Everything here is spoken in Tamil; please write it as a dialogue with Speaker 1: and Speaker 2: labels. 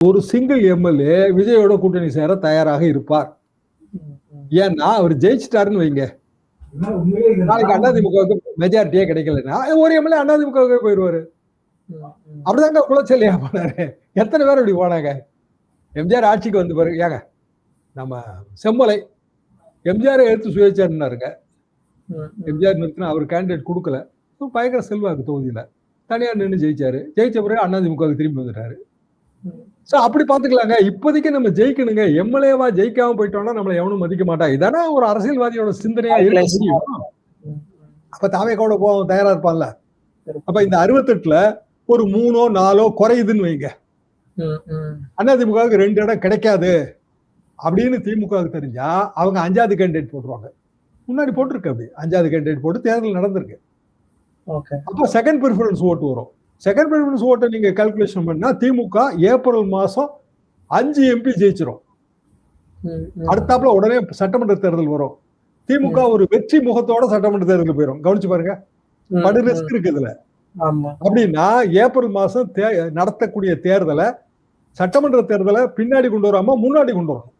Speaker 1: ஒரு சிங்கிள் எம்எல்ஏ விஜயோட கூட்டணி சேர தயாராக இருப்பார். ஏன்னா அவர் ஜெயிச்சிட்டாருன்னு வைங்க, நாளைக்கு அதிமுகவுக்கு மெஜாரிட்டியே கிடைக்கலன்னா ஒரு எம்எல்ஏ அதிமுகவுக்கு போயிடுவாரு. அப்படிதாங்க குலச்செல்லையா போனாரு. எத்தனை பேர் இப்படி போனாங்க? எம்ஜிஆர் ஆட்சிக்கு வந்து பாருங்க. ஏங்க நம்ம செம்மலை எம்ஜிஆர் எடுத்து சுயேட்சாருன்னாருங்க. எம்ஜிஆர் நிறுத்தினா அவர் கேண்டிடேட் கொடுக்கல, பயங்கர செல்வாக்கு தொகுதியில தனியார் நின்று ஜெயிச்சாரு. ஜெயிச்ச பிறகு அதிமுகவுக்கு திரும்பி வந்துட்டாரு. அப்படி பாத்துக்கலாங்க. இப்போதைக்கு நம்ம ஜெயிக்கணுங்க. எம்எல்ஏவா ஜெயிக்காம போயிட்டோம்னா நம்மளை எவனும் மதிக்க மாட்டான். இதானே ஒரு அரசியல்வாதியோட சிந்தனையா இருக்க முடியும். அப்ப தாவேக்காவோட போக தயாரா இருப்பான்ல. அப்ப இந்த 68ல ஒரு 3ஓ 4ஓ குறையுதுன்னு வைங்க, அதிமுகவுக்கு 2 இடம் கிடைக்காது அப்படின்னு திமுகவுக்கு தெரிஞ்சா அவங்க 5வது கேண்டிடேட் போட்டுருவாங்க. முன்னாடி போட்டிருக்கு, அப்படி 5வது கேண்டிடேட் போட்டு தேர்தல் நடந்திருக்கு. அப்ப செகண்ட் ப்ரிஃபரன்ஸ் ஓட்டு வரும். செகண்ட் ப்ரிஃபரன்ஸ் ஓட்டை நீங்க கால்குலேஷன் பண்ணா திமுக ஏப்ரல் மாசம் 5 எம்பி ஜெயிச்சிரும். அடுத்தாப்புல உடனே சட்டமன்ற தேர்தல் வரும். திமுக ஒரு வெற்றி முகத்தோட சட்டமன்ற தேர்தல் போயிடும். கவனிச்சு பாருங்க, படு ரிஸ்க் இருக்கு இதுல. அப்படின்னா ஏப்ரல் மாசம் நடத்தக்கூடிய தேர்தலை, சட்டமன்ற தேர்தலை பின்னாடி கொண்டு வராம முன்னாடி கொண்டு வரணும்.